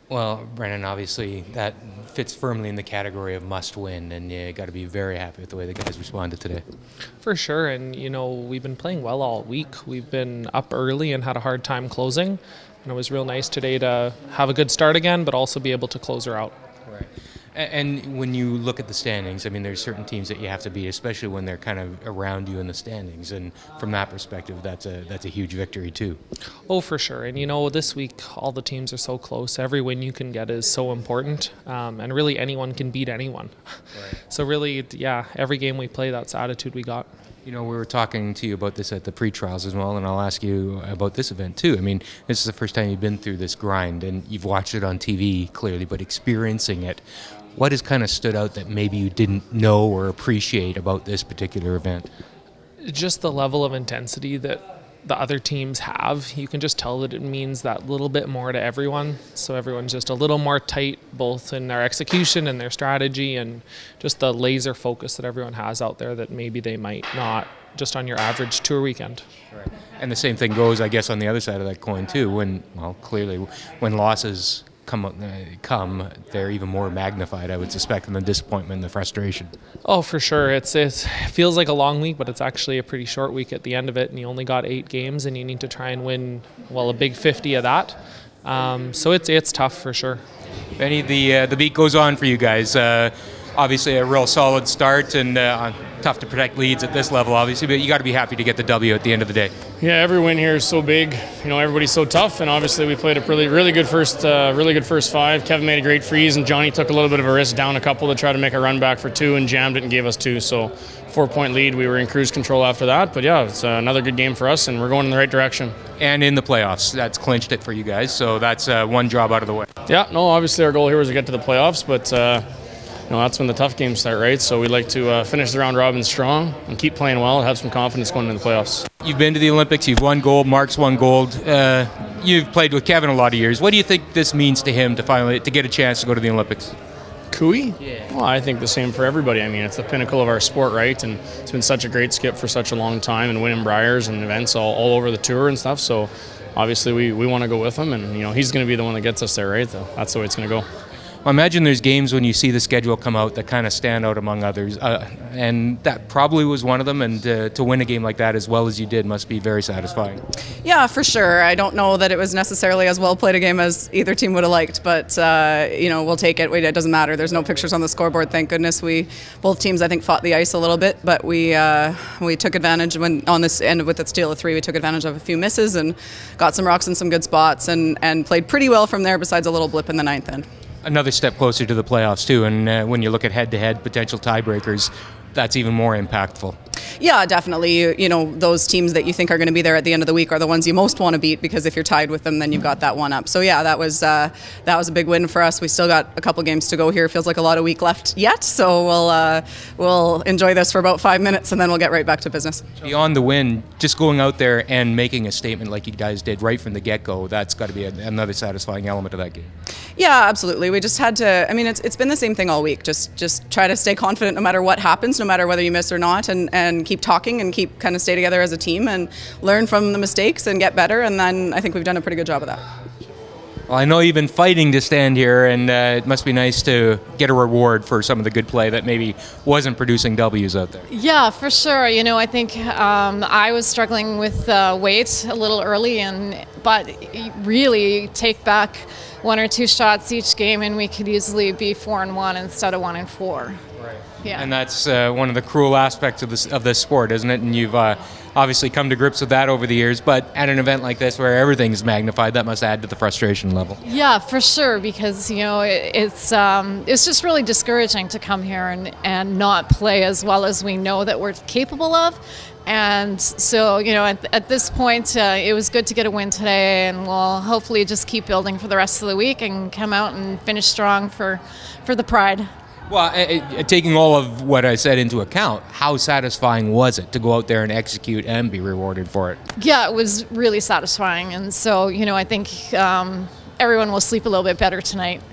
Well, Brendan, obviously that fits firmly in the category of must win, and you got to be very happy with the way the guys responded today. For sure, and we've been playing well all week. We've been up early and had a hard time closing, and it was real nice today to have a good start again, but also be able to close her out. Right. And when you look at the standings, I mean, there's certain teams that you have to beat, especially when they're kind of around you in the standings. And from that perspective, that's a huge victory too. Oh, for sure. And this week, all the teams are so close. Every win you can get is so important. And really, anyone can beat anyone. Right. So really, yeah, every game we play, that's the attitude we got. We were talking to you about this at the pre-trials as well, and I'll ask you about this event too. I mean, this is the first time you've been through this grind, and you've watched it on TV clearly, but experiencing it, what has kind of stood out that maybe you didn't know or appreciate about this particular event? Just the level of intensity that the other teams have. You can just tell that it means that little bit more to everyone. So everyone's just a little more tight, both in their execution and their strategy, and just the laser focus that everyone has out there that maybe they might not just on your average tour weekend. Right. And the same thing goes, I guess, on the other side of that coin too. Clearly, when losses come, they're even more magnified, I would suspect, than the disappointment and the frustration. Oh, for sure. It feels like a long week, but it's actually a pretty short week at the end of it, and you only got 8 games, and you need to try and win, a big 50 of that. So it's tough for sure. Benny, the beat goes on for you guys. Obviously a real solid start, and tough to protect leads at this level, obviously, but you got to be happy to get the W at the end of the day. Yeah, every win here is so big. Everybody's so tough, and obviously we played a really good first 5. Kevin made a great freeze, and Johnny took a little bit of a risk down a couple to try to make a run back for 2 and jammed it and gave us 2. So 4-point lead. We were in cruise control after that, but yeah, it's another good game for us, and we're going in the right direction. And in the playoffs, that's clinched it for you guys. So that's one job out of the way. Yeah, no, obviously our goal here was to get to the playoffs, but. That's when the tough games start, right? So we'd like to finish the round robin strong and keep playing well and have some confidence going into the playoffs. You've been to the Olympics, you've won gold, Mark's won gold. You've played with Kevin a lot of years. What do you think this means to him to get a chance to go to the Olympics? Cooey? Yeah. Well, I think the same for everybody. I mean, it's the pinnacle of our sport, right? And it's been such a great skip for such a long time, and winning Briars and events all over the tour and stuff. So obviously we want to go with him, and he's going to be the one that gets us there, right? That's the way it's going to go. Well, I imagine there's games when you see the schedule come out that kind of stand out among others, and that probably was one of them, and to win a game like that as well as you did must be very satisfying. Yeah, for sure. I don't know that it was necessarily as well played a game as either team would have liked, but we'll take it. It doesn't matter. There's no pictures on the scoreboard, thank goodness. Both teams, I think, fought the ice a little bit, but we took advantage when on this end with the steal of 3. We took advantage of a few misses and got some rocks in some good spots, and played pretty well from there, besides a little blip in the 9th end. Another step closer to the playoffs too, and when you look at head-to-head potential tiebreakers, that's even more impactful. Yeah, definitely. Those teams that you think are going to be there at the end of the week are the ones you most want to beat, because if you're tied with them, then you've got that one up. So yeah, that was a big win for us. We still got a couple games to go here. Feels like a lot of week left yet, so we'll enjoy this for about 5 minutes, and then we'll get right back to business. Beyond the win, just going out there and making a statement like you guys did right from the get-go, that's got to be another satisfying element of that game. Yeah, absolutely. We just had to. I mean, it's been the same thing all week. Just try to stay confident no matter what happens, no matter whether you miss or not, and keep talking and keep kind of stay together as a team and learn from the mistakes and get better. And then I think we've done a pretty good job of that. Well, I know you've been fighting to stand here, and it must be nice to get a reward for some of the good play that maybe wasn't producing W's out there. Yeah, for sure. I think I was struggling with weight a little early, but really take back 1 or 2 shots each game, and we could easily be 4-1 instead of 1-4. Right. Yeah. And that's one of the cruel aspects of this sport, isn't it? And you've obviously come to grips with that over the years. But at an event like this, where everything's magnified, that must add to the frustration level. Yeah, for sure. Because it's just really discouraging to come here and not play as well as we know that we're capable of. And so, at this point, it was good to get a win today, and we'll hopefully just keep building for the rest of the week and come out and finish strong for the pride. Well, taking all of what I said into account, how satisfying was it to go out there and execute and be rewarded for it? Yeah, it was really satisfying. And so, I think everyone will sleep a little bit better tonight.